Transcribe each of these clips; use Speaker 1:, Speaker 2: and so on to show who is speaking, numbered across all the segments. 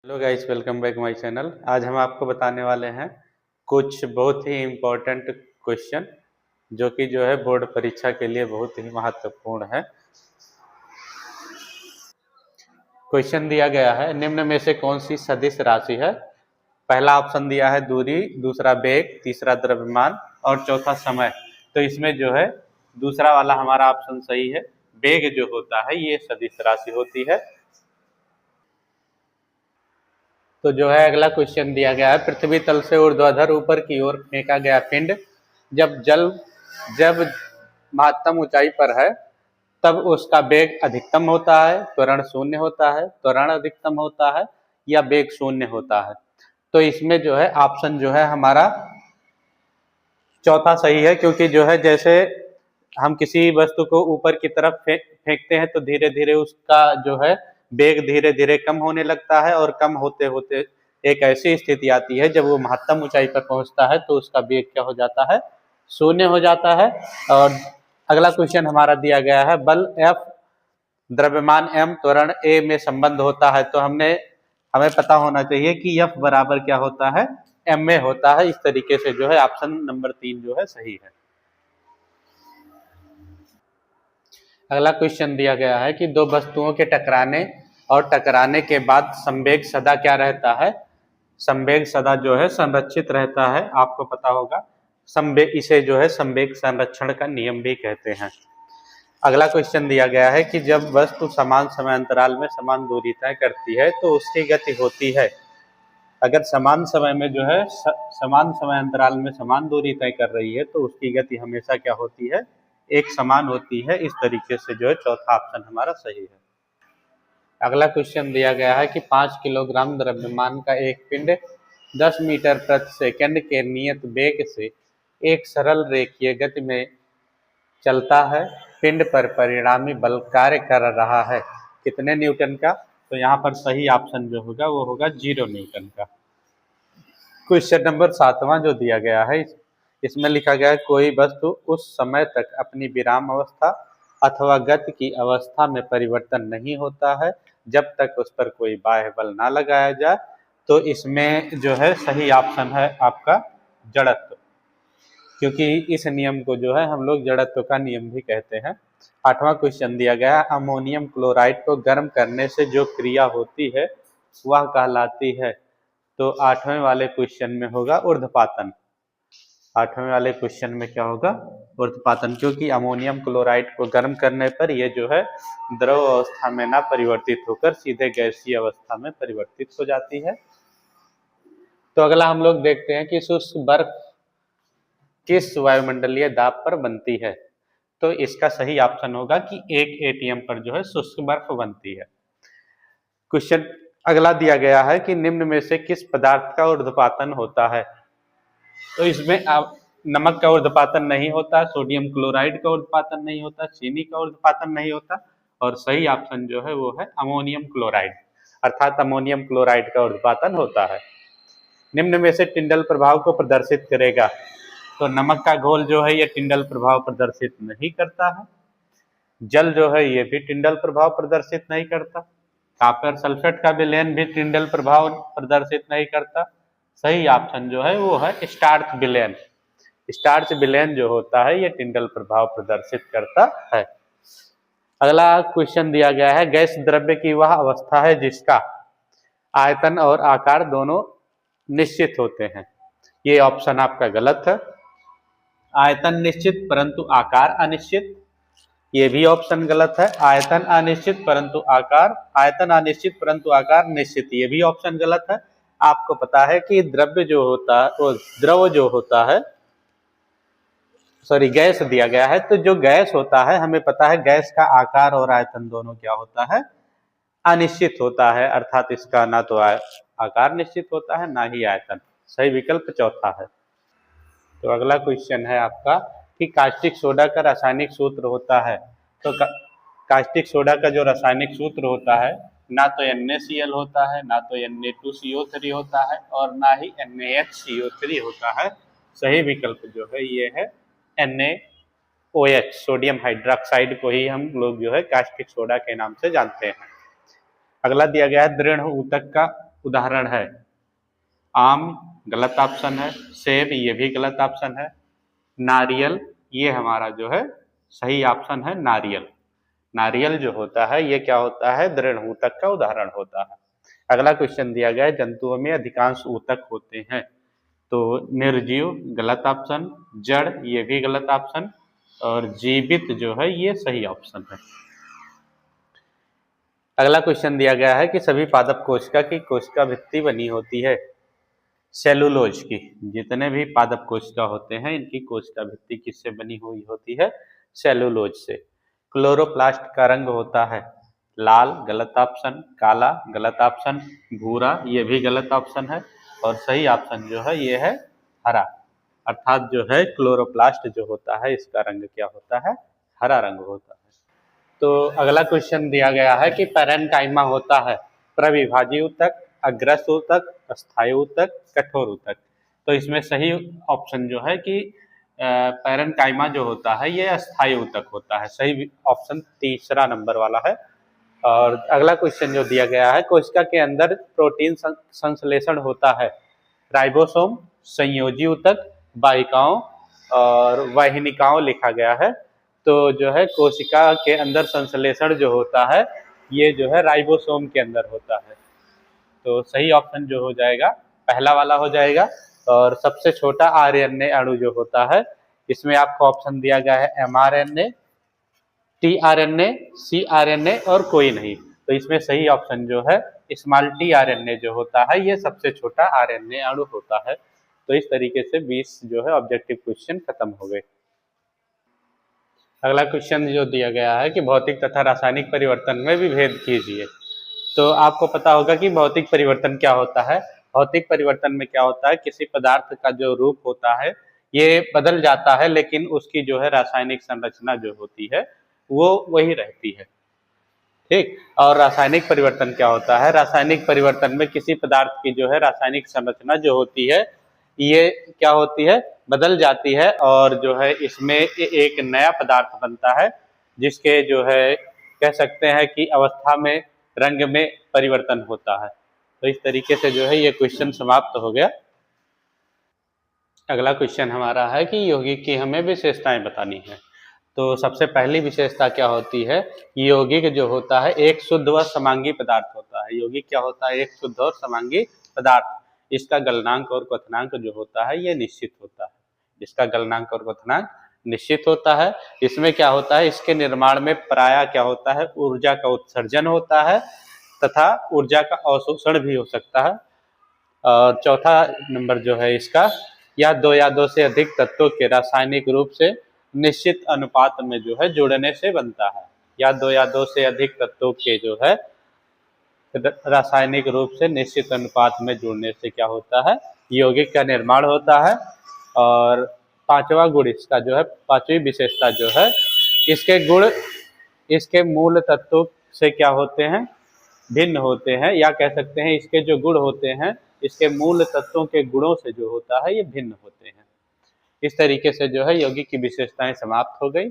Speaker 1: Hello guys, welcome back my channel. आज हम आपको बताने वाले हैं कुछ बहुत ही इम्पोर्टेंट क्वेश्चन जो कि बोर्ड परीक्षा के लिए बहुत ही महत्वपूर्ण है। क्वेश्चन दिया गया है, निम्न में से कौन सी सदिश राशि है। पहला ऑप्शन दिया है दूरी, दूसरा वेग, तीसरा द्रव्यमान और चौथा समय। तो इसमें दूसरा वाला हमारा ऑप्शन सही है। वेग जो होता है ये सदिश राशि होती है। तो अगला क्वेश्चन दिया गया है, पृथ्वी तल से ऊर्ध्वाधर ऊपर की ओर फेंका गया पिंड जब महत्तम ऊंचाई पर है तब उसका वेग अधिकतम होता है, त्वरण शून्य होता है, त्वरण अधिकतम होता है या वेग शून्य होता है। तो इसमें ऑप्शन हमारा चौथा सही है, क्योंकि जैसे हम किसी वस्तु को ऊपर की तरफ फेंकते हैं तो धीरे धीरे उसका वेग धीरे धीरे कम होने लगता है और कम होते होते एक ऐसी स्थिति आती है जब वो महत्तम ऊंचाई पर पहुंचता है तो उसका वेग क्या हो जाता है, शून्य हो जाता है। और अगला क्वेश्चन हमारा दिया गया है, बल F, द्रव्यमान m, त्वरण a में संबंध होता है। तो हमें पता होना चाहिए कि F बराबर क्या होता है, m में होता है। इस तरीके से ऑप्शन नंबर 3 सही है। अगला क्वेश्चन दिया गया है कि दो वस्तुओं के टकराने और टकराने के बाद संवेग सदा क्या रहता है। संवेग सदा संरक्षित रहता है, आपको पता होगा। संवेग इसे संवेग संरक्षण का नियम भी कहते हैं। अगला क्वेश्चन दिया गया है कि जब वस्तु समान समय अंतराल में समान दूरी तय करती है तो उसकी गति होती है। अगर समान समय में समान समय अंतराल में समान दूरी तय कर रही है तो उसकी गति हमेशा क्या होती है, एक समान होती है। इस तरीके से चौथा ऑप्शन हमारा सही है। अगला क्वेश्चन दिया गया है कि 5 किलोग्राम द्रव्यमान का एक पिंड 10 मीटर प्रति सेकंड के नियत वेग से एक सरल रेखीय गति में चलता है। पिंड पर परिणामी बल कार्य कर रहा है कितने न्यूटन का। तो यहाँ पर सही ऑप्शन होगा वो होगा 0 न्यूटन का। क्वेश्चन नंबर 7वां जो दिया गया है, इसमें लिखा गया है, कोई वस्तु उस समय तक अपनी विराम अवस्था अथवा गति की अवस्था में परिवर्तन नहीं होता है जब तक उस पर कोई बाह्य बल ना लगाया जाए। तो इसमें सही ऑप्शन है आपका जड़त्व, क्योंकि इस नियम को हम लोग जड़त्व का नियम भी कहते हैं। 8वां क्वेश्चन दिया गया, अमोनियम क्लोराइड को गर्म करने से जो क्रिया होती है वह कहलाती है। तो 8वें वाले क्वेश्चन में होगा ऊर्ध्वपातन। 8वें वाले क्वेश्चन में क्या होगा, ऊर्ध्वपातन, क्योंकि अमोनियम क्लोराइड को गर्म करने पर ये द्रव अवस्था में ना परिवर्तित होकर सीधे गैसीय अवस्था में परिवर्तित हो जाती है। तो अगला हम लोग देखते हैं कि शुष्क बर्फ किस वायुमंडलीय दाब पर बनती है। तो इसका सही ऑप्शन होगा कि 1 atm पर शुष्क बर्फ बनती है। क्वेश्चन अगला दिया गया है कि निम्न में से किस पदार्थ का ऊर्ध्वपातन होता है। तो इसमें नमक का ऊर्ध्वपातन नहीं होता, सोडियम क्लोराइड का ऊर्ध्वपातन नहीं होता, चीनी का ऊर्ध्वपातन नहीं होता, और सही ऑप्शन वो है अमोनियम क्लोराइड, अर्थात अमोनियम क्लोराइड का ऊर्ध्वपातन होता है। निम्न में से टिंडल प्रभाव को प्रदर्शित करेगा। तो नमक का घोल ये टिंडल प्रभाव प्रदर्शित नहीं करता है। जल ये भी टिंडल प्रभाव प्रदर्शित नहीं करता। कॉपर सल्फेट का विलयन भी टिंडल प्रभाव प्रदर्शित नहीं करता। सही ऑप्शन वो है स्टार्च विलयन। स्टार्च विलयन होता है ये टिंडल प्रभाव प्रदर्शित करता है। अगला क्वेश्चन दिया गया है, गैस द्रव्य की वह अवस्था है जिसका आयतन और आकार दोनों निश्चित होते हैं। ये ऑप्शन आपका गलत है। आयतन निश्चित परंतु आकार अनिश्चित, ये भी ऑप्शन गलत है। आयतन अनिश्चित परंतु आकार निश्चित, ये भी ऑप्शन गलत है। आपको पता है कि द्रव्य होता है वो द्रव होता है, सॉरी गैस दिया गया है। तो जो गैस होता है हमें पता है गैस का आकार और आयतन दोनों क्या होता है, अनिश्चित होता है, अर्थात इसका ना तो आकार निश्चित होता है ना ही आयतन। सही विकल्प चौथा है। तो अगला क्वेश्चन है आपका कि कास्टिक सोडा का रासायनिक सूत्र होता है। तो कास्टिक सोडा का जो रासायनिक सूत्र होता है ना तो NaCl होता है, ना तो Na2CO3 होता है, और ना ही NaHCO3 होता है। सही विकल्प ये है NaOH, सोडियम हाइड्रोक्साइड को ही हम लोग कास्टिक सोडा के नाम से जानते हैं। अगला दिया गया है, दृढ़ ऊतक का उदाहरण है? आम गलत ऑप्शन है, सेब ये भी गलत ऑप्शन है, नारियल ये हमारा जो है सही ऑप्शन है नारियल। नारियल जो होता है ये क्या होता है? दृढ़ ऊतक का उदाहरण होता है। अगला क्वेश्चन दिया गया है जंतुओं में अधिकांश ऊतक होते हैं। तो निर्जीव गलत ऑप्शन, जड़ ये भी गलत ऑप्शन, और जीवित जो है ये सही ऑप्शन है। अगला क्वेश्चन दिया गया है कि सभी पादप कोशिका की कोशिका भित्ति बनी होती है सेलुलोज की। जितने भी पादप कोशिका होते हैं इनकी कोशिका भित्ति किससे बनी हुई होती है? सेलुलोज से। क्लोरोप्लास्ट का रंग होता है लाल गलत ऑप्शन, काला गलत ऑप्शन, भूरा ये भी गलत ऑप्शन है, और सही ऑप्शन जो है ये है हरा। अर्थात जो है क्लोरोप्लास्ट जो होता है इसका रंग क्या होता है? हरा रंग होता है। तो अगला क्वेश्चन दिया गया है कि पैरेन्काइमा होता है प्रविभाजी ऊतक, अग्रस ऊतक, अस्थायी ऊतक, कठोर ऊतक। तो इसमें सही ऑप्शन जो है कि पैरेन्काइमा जो होता है ये अस्थायी ऊतक होता है। सही ऑप्शन तीसरा नंबर वाला है। और अगला क्वेश्चन जो दिया गया है, कोशिका के अंदर प्रोटीन संश्लेषण होता है राइबोसोम, संयोजी ऊतक, वाहिकाओं और वाहिनिकाओं लिखा गया है। तो जो है कोशिका के अंदर संश्लेषण जो होता है ये जो है राइबोसोम के अंदर होता है। तो सही ऑप्शन जो हो जाएगा पहला वाला हो जाएगा। और सबसे छोटा आरएनए अणु जो होता है इसमें आपको ऑप्शन दिया गया है mRNA, tRNA, cRNA और कोई नहीं। तो इसमें सही ऑप्शन जो है स्मॉल tRNA जो होता है ये सबसे छोटा आरएनए अणु होता है। तो इस तरीके से 20 जो है ऑब्जेक्टिव क्वेश्चन खत्म हो गए। अगला क्वेश्चन जो दिया गया है कि भौतिक तथा रासायनिक परिवर्तन में भी भेद कीजिए। तो आपको पता होगा कि भौतिक परिवर्तन क्या होता है। भौतिक परिवर्तन में क्या होता है, किसी पदार्थ का जो रूप होता है ये बदल जाता है लेकिन उसकी जो है रासायनिक संरचना जो होती है वो वही रहती है। ठीक। और रासायनिक परिवर्तन क्या होता है? रासायनिक परिवर्तन में किसी पदार्थ की जो है रासायनिक संरचना जो होती है ये क्या होती है? बदल जाती है, और जो है इसमें एक नया पदार्थ बनता है जिसके जो है कह सकते हैं कि अवस्था में, रंग में परिवर्तन होता है। तो इस तरीके से जो है ये क्वेश्चन समाप्त हो गया। अगला क्वेश्चन हमारा है कि यौगिक की हमें विशेषताएं बतानी है। तो सबसे पहली विशेषता क्या होती है? यौगिक जो होता है एक शुद्ध व समांगी पदार्थ होता है। यौगिक क्या होता है? एक शुद्ध और समांगी पदार्थ। इसका गलनांक और क्वथनांक जो होता है ये निश्चित होता है। इसका गलनांक और क्वथनांक निश्चित होता है। इसमें क्या होता है? इसके निर्माण में प्रायः क्या होता है? ऊर्जा का उत्सर्जन होता है तथा ऊर्जा का अवशोषण भी हो सकता है। और चौथा नंबर जो है इसका, या दो से अधिक तत्वों के रासायनिक रूप से निश्चित अनुपात में जो है जुड़ने से बनता है। या दो से अधिक तत्वों के जो है रासायनिक रूप से निश्चित अनुपात में जुड़ने से क्या होता है? यौगिक का निर्माण होता है। और पांचवा गुण इसका जो है, पांचवी विशेषता जो है, इसके गुण इसके मूल तत्वों से क्या होते हैं? भिन्न होते हैं, या कह सकते हैं इसके जो गुण होते हैं इसके मूल तत्वों के गुणों से जो होता है ये भिन्न होते हैं। इस तरीके से जो है यौगिक की विशेषताएं समाप्त हो गई।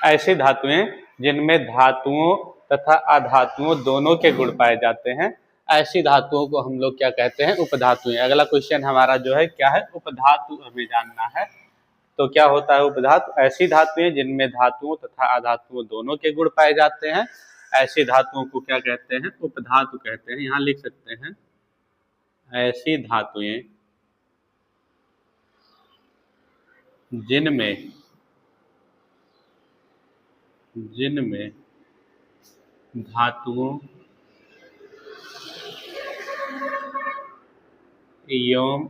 Speaker 1: ऐसी धातुएं जिनमें धातुओं तथा अधातुओं दोनों के गुण पाए जाते हैं, ऐसी धातुओं को हम लोग क्या कहते हैं? उपधातुएं। अगला क्वेश्चन हमारा जो है क्या है? उपधातु हमें जानना है। तो क्या होता है उपधातु? ऐसी धातुएं जिनमें धातुओं तथा अधातुओं दोनों के गुण पाए जाते हैं, ऐसी धातुओं को क्या कहते हैं? उपधातु कहते हैं। यहाँ लिख सकते हैं ऐसी धातुएं जिनमें धातुओं एवं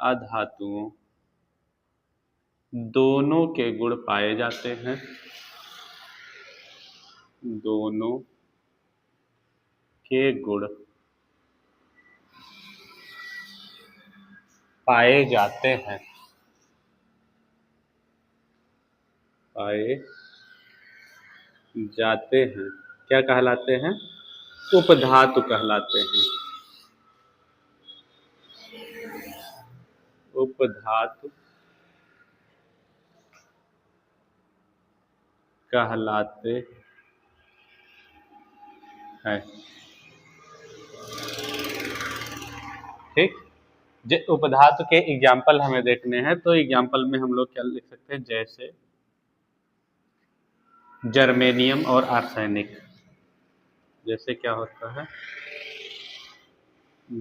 Speaker 1: अधातुओं दोनों के गुण पाए जाते हैं। दोनों के गुण पाए जाते हैं। क्या कहलाते हैं? उपधातु कहलाते हैं। उपधातु कहलाते हैं। ठीक, जो उपधातु के एग्जाम्पल हमें देखने हैं, तो एग्जाम्पल में हम लोग क्या लिख सकते हैं, जैसे जर्मेनियम और आर्सेनिक। जैसे क्या होता है,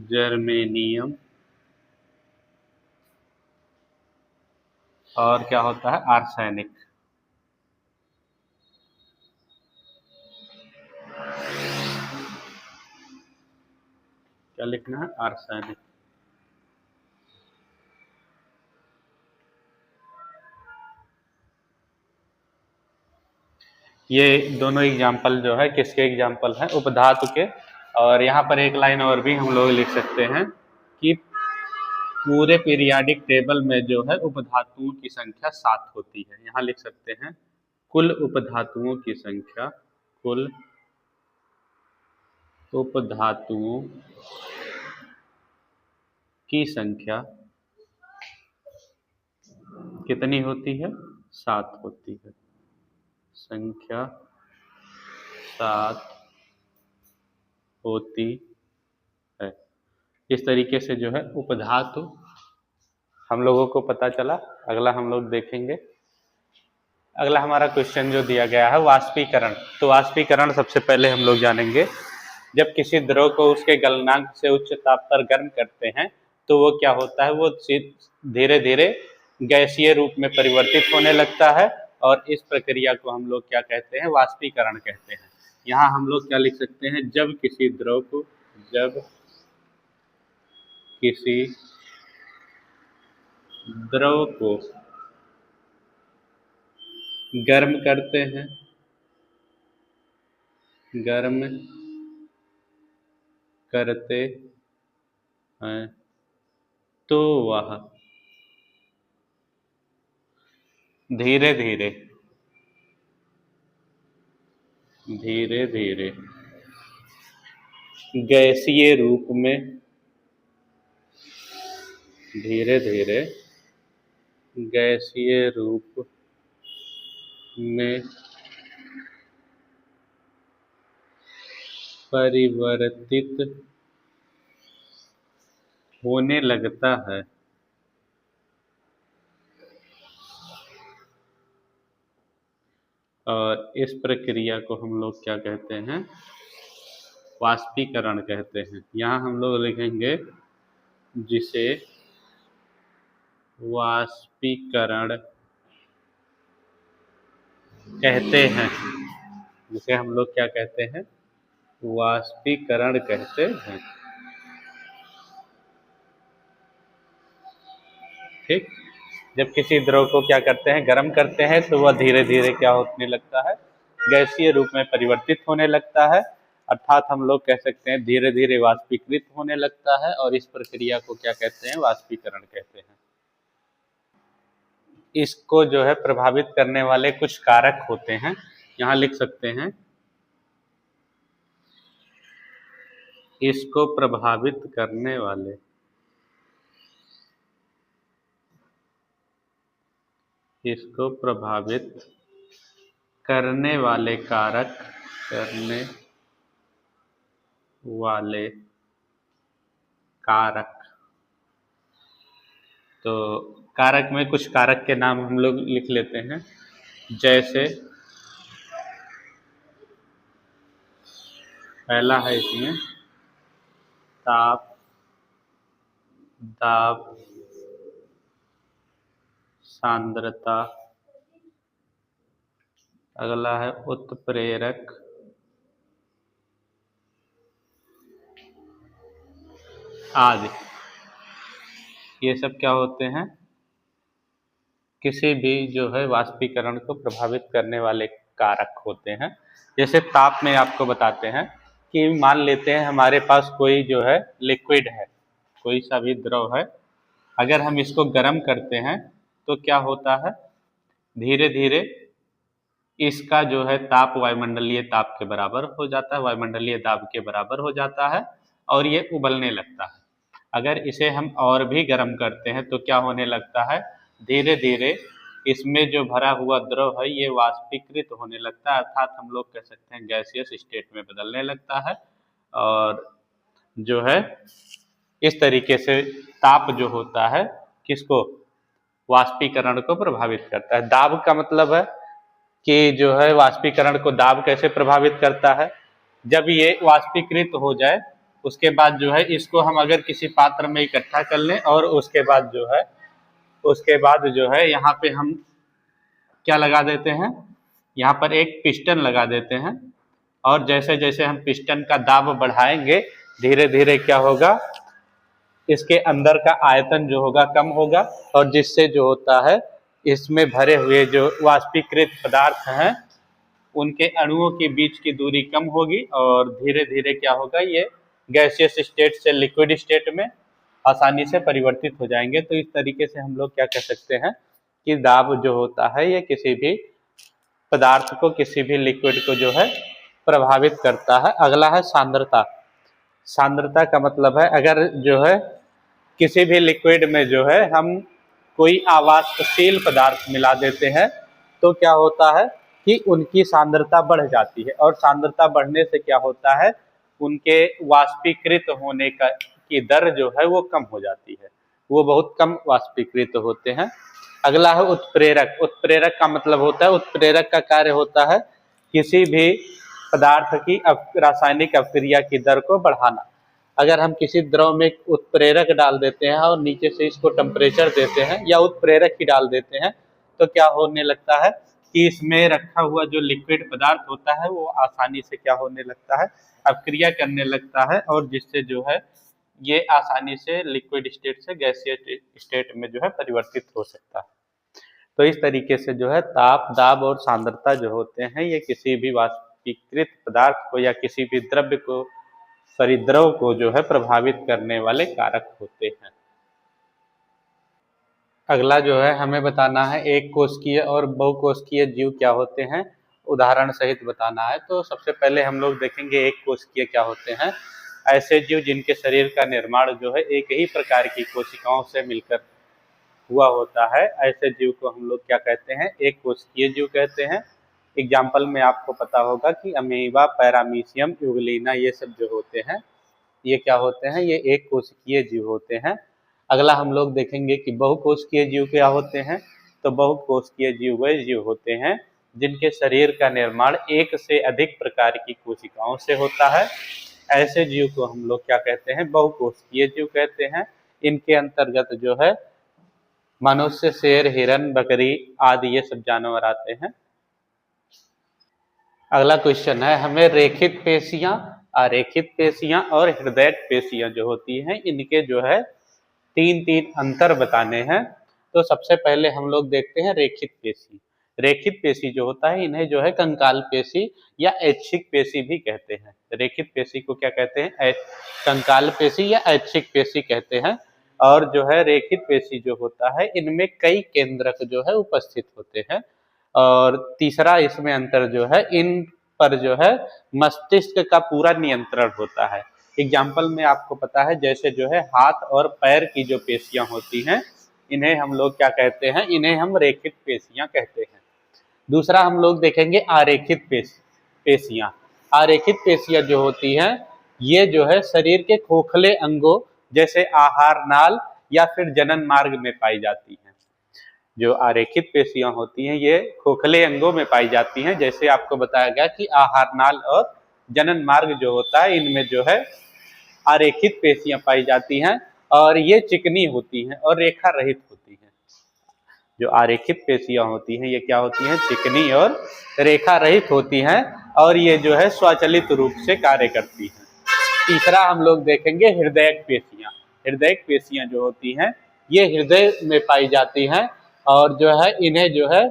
Speaker 1: जर्मेनियम और क्या होता है, आर्सेनिक। क्या लिखना है, आर्सेनिक। ये दोनों एग्जाम्पल जो है किसके एग्जाम्पल हैं, उपधातु के। और यहाँ पर एक लाइन और भी हम लोग लिख सकते हैं कि पूरे पीरियाडिक टेबल में जो है उपधातुओं की संख्या 7 होती है। यहाँ लिख सकते हैं कुल उपधातुओं की संख्या, कुल उपधातुओं की संख्या कितनी होती है, 7 होती है। संख्या 7 होती है। इस तरीके से जो है उपधातु हम लोगों को पता चला। अगला हम लोग देखेंगे, अगला हमारा क्वेश्चन जो दिया गया है वाष्पीकरण। तो वाष्पीकरण सबसे पहले हम लोग जानेंगे, जब किसी द्रव को उसके गलनांक से उच्च ताप पर गर्म करते हैं तो वो क्या होता है, वो धीरे धीरे गैसीय रूप में परिवर्तित होने लगता है, और इस प्रक्रिया को हम लोग क्या कहते हैं, वाष्पीकरण कहते हैं। यहाँ हम लोग क्या लिख सकते हैं, जब किसी द्रव को, जब किसी द्रव को गर्म करते हैं, गर्म करते हैं तो वह धीरे धीरे धीरे धीरे गैसीय रूप में, धीरे धीरे गैसीय रूप में परिवर्तित होने लगता है। और इस प्रक्रिया को हम लोग क्या कहते हैं, वाष्पीकरण कहते हैं। यहाँ हम लोग लिखेंगे जिसे वाष्पीकरण कहते हैं, जिसे हम लोग क्या कहते हैं, वाष्पीकरण कहते हैं। ठीक, जब किसी द्रव को क्या करते हैं, गर्म करते हैं तो वह धीरे धीरे क्या होने लगता है, गैसीय रूप में परिवर्तित होने लगता है, अर्थात हम लोग कह सकते हैं धीरे धीरे वाष्पीकृत होने लगता है, और इस प्रक्रिया को क्या कहते हैं, वाष्पीकरण कहते हैं। इसको जो है प्रभावित करने वाले कुछ कारक होते हैं, यहाँ लिख सकते हैं, इसको प्रभावित करने वाले, इसको प्रभावित करने वाले कारक, करने वाले कारक। तो कारक में कुछ कारक के नाम हम लोग लिख लेते हैं, जैसे पहला है इसमें ताप, दाब, सांद्रता। अगला है उत्प्रेरक, आदि। ये सब क्या होते हैं, किसी भी जो है वाष्पीकरण को प्रभावित करने वाले कारक होते हैं। जैसे ताप में आपको बताते हैं कि मान लेते हैं हमारे पास कोई जो है लिक्विड है, कोई सा भी द्रव है, अगर हम इसको गर्म करते हैं तो क्या होता है, धीरे धीरे इसका जो है ताप वायुमंडलीय ताप के बराबर हो जाता है, वायुमंडलीय दाब के बराबर हो जाता है, और ये उबलने लगता है। अगर इसे हम और भी गर्म करते हैं तो क्या होने लगता है, धीरे धीरे इसमें जो भरा हुआ द्रव है ये वाष्पीकृत होने लगता है, अर्थात हम लोग कह सकते हैं गैसियस स्टेट में बदलने लगता है। और जो है इस तरीके से ताप जो होता है किसको, वाष्पीकरण को प्रभावित करता है। दाब का मतलब है कि जो है वाष्पीकरण को दाब कैसे प्रभावित करता है, जब ये वाष्पीकृत हो जाए उसके बाद जो है इसको हम अगर किसी पात्र में इकट्ठा कर लें और उसके बाद जो है यहाँ पे हम क्या लगा देते हैं, यहाँ पर एक पिस्टन लगा देते हैं और जैसे जैसे हम पिस्टन का दाब बढ़ाएंगे धीरे धीरे क्या होगा, इसके अंदर का आयतन जो होगा कम होगा और जिससे जो होता है इसमें भरे हुए जो वाष्पीकृत पदार्थ हैं उनके अणुओं के बीच की दूरी कम होगी और धीरे धीरे क्या होगा, ये गैसियस स्टेट से लिक्विड स्टेट में आसानी से परिवर्तित हो जाएंगे। तो इस तरीके से हम लोग क्या कह सकते हैं कि दाब जो होता है ये किसी भी पदार्थ को, किसी भी लिक्विड को जो है प्रभावित करता है। अगला है सांद्रता। सांद्रता का मतलब है अगर जो है किसी भी लिक्विड में जो है हम कोई आवासशील पदार्थ मिला देते हैं तो क्या होता है कि उनकी सांद्रता बढ़ जाती है और सांद्रता बढ़ने से क्या होता है, उनके वाष्पीकृत होने की दर जो है वो कम हो जाती है, वो बहुत कम वाष्पीकृत होते हैं। अगला है उत्प्रेरक। उत्प्रेरक का मतलब होता है, उत्प्रेरक का कार्य होता है किसी भी पदार्थ की रासायनिक अपक्रिया की दर को बढ़ाना। अगर हम किसी द्रव में उत्प्रेरक डाल देते हैं और नीचे से इसको टेम्परेचर देते हैं या उत्प्रेरक ही डाल देते हैं तो क्या होने लगता है कि इसमें रखा हुआ जो लिक्विड पदार्थ होता है वो आसानी से क्या होने लगता है, अपक्रिया करने लगता है और जिससे जो है ये आसानी से लिक्विड स्टेट से गैसीय स्टेट में जो है परिवर्तित हो सकता है। तो इस तरीके से जो है ताप, दाब और सांद्रता जो होते हैं ये किसी भी वाष्पीकृत पदार्थ को या किसी भी द्रव्य को, द्रव को जो है प्रभावित करने वाले कारक होते हैं। अगला जो है हमें बताना है एक कोशिकीय और बहुकोशिकीय जीव क्या होते हैं, उदाहरण सहित बताना है। तो सबसे पहले हम लोग देखेंगे एक कोशिकीय क्या होते हैं। ऐसे जीव जिनके शरीर का निर्माण जो है एक ही प्रकार की कोशिकाओं से मिलकर हुआ होता है, ऐसे जीव को हम लोग क्या कहते हैं, एक कोशिकीय जीव कहते हैं। एग्जाम्पल में आपको पता होगा कि अमीबा, पैरामीशियम, यूग्लिना ये सब जो होते हैं ये क्या होते हैं, ये एक कोशिकीय जीव होते हैं। अगला हम लोग देखेंगे कि बहुकोशिकीय जीव क्या होते हैं। तो बहुकोशिकीय जीव वे जीव होते हैं जिनके शरीर का निर्माण एक से अधिक प्रकार की कोशिकाओं से होता है। ऐसे जीव को हम लोग क्या कहते हैं, बहुकोशिकीय जीव कहते हैं। इनके अंतर्गत जो है मनुष्य, शेर, हिरन, बकरी आदि ये सब जानवर आते हैं। अगला क्वेश्चन है हमें रेखित पेशियां, अरेखित पेशियां और हृदयक पेशियां जो होती हैं इनके जो है तीन अंतर बताने हैं। तो सबसे पहले हम लोग देखते हैं रेखित पेशी। रेखित पेशी जो होता है इन्हें जो है कंकाल पेशी या ऐच्छिक पेशी भी कहते हैं। रेखित पेशी को क्या कहते हैं, कंकाल पेशी या ऐच्छिक पेशी कहते हैं। और जो है रेखित पेशी जो होता है इनमें कई केंद्रक जो है उपस्थित होते हैं। और तीसरा इसमें अंतर जो है इन पर जो है मस्तिष्क का पूरा नियंत्रण होता है। एग्जाम्पल में आपको पता है जैसे जो है हाथ और पैर की जो पेशियां होती हैं इन्हें हम लोग क्या कहते हैं, इन्हें हम रेखित पेशियां कहते हैं। दूसरा हम लोग देखेंगे आरेखित पेशियां। आरेखित पेशियां जो होती हैं ये जो है शरीर के खोखले अंगों जैसे आहार नाल या फिर जनन मार्ग में पाई जाती हैं। जो आरेखित पेशियां होती हैं ये खोखले अंगों में पाई जाती हैं, जैसे आपको बताया गया कि आहार नाल और जनन मार्ग जो होता है इनमें जो है आरेखित पेशियां पाई जाती हैं और ये चिकनी होती हैं और रेखा रहित होती हैं। जो आरेखित पेशियां होती हैं ये क्या होती हैं, चिकनी और रेखा रहित होती हैं और ये जो है स्वचालित रूप से कार्य करती हैं। तीसरा हम लोग देखेंगे हृदयक पेशियां। हृदयक पेशियां जो होती हैं ये हृदय में पाई जाती हैं और जो है इन्हें जो है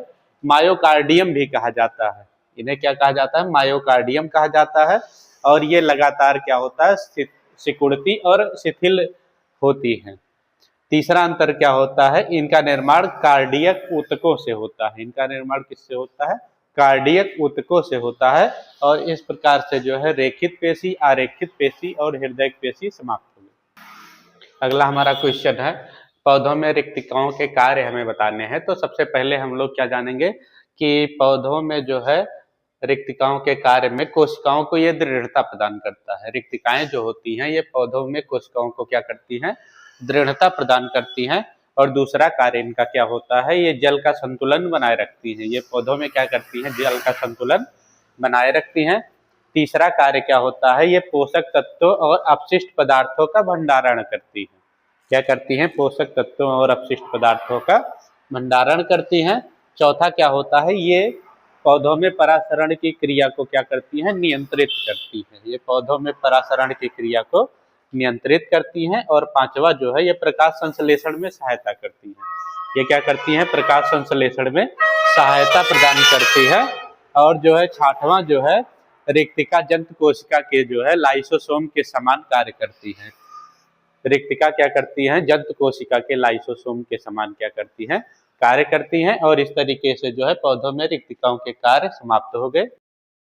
Speaker 1: मायोकार्डियम भी कहा जाता है। इन्हें क्या कहा जाता है, मायोकार्डियम कहा जाता है। और ये लगातार क्या होता है, सिकुड़ती और शिथिल होती हैं। तीसरा अंतर क्या होता है, इनका निर्माण कार्डियक ऊतकों से होता है। इनका निर्माण किससे होता है, कार्डियक ऊतकों से होता है। और इस प्रकार से जो है रेखित पेशी, आरेखित पेशी और हृदयक पेशी समाप्त हो गई। अगला हमारा क्वेश्चन है पौधों में रिक्तिकाओं के कार्य हमें बताने हैं। तो सबसे पहले हम लोग क्या जानेंगे कि पौधों में जो है रिक्तिकाओं के कार्य में कोशिकाओं को ये दृढ़ता प्रदान करता है। रिक्तिकाएं जो होती हैं ये पौधों में कोशिकाओं को क्या करती हैं, दृढ़ता प्रदान करती हैं। और दूसरा कार्य इनका क्या होता है, ये जल का संतुलन बनाए रखती हैं। ये पौधों में क्या करती हैं, जल का संतुलन बनाए रखती हैं। तीसरा कार्य क्या होता है, ये पोषक तत्वों और अपशिष्ट पदार्थों का भंडारण करती है। क्या करती हैं, पोषक तत्वों और अपशिष्ट पदार्थों का भंडारण करती हैं। चौथा क्या होता है, ये पौधों में परासरण की क्रिया को क्या करती हैं, नियंत्रित करती है। ये पौधों में परासरण की क्रिया को नियंत्रित करती हैं। और पांचवा जो है, ये प्रकाश संश्लेषण में सहायता करती है। ये क्या करती हैं, प्रकाश संश्लेषण में सहायता प्रदान करती है। और जो है छठवां जो है, रिक्तिका जंतु कोशिका के जो है लाइसोसोम के समान कार्य करती है। रिक्तिका क्या करती हैं, जंतु कोशिका के लाइसोसोम के समान क्या करती हैं, कार्य करती हैं। और इस तरीके से जो है पौधों में रिक्तिकाओं के कार्य समाप्त हो गए।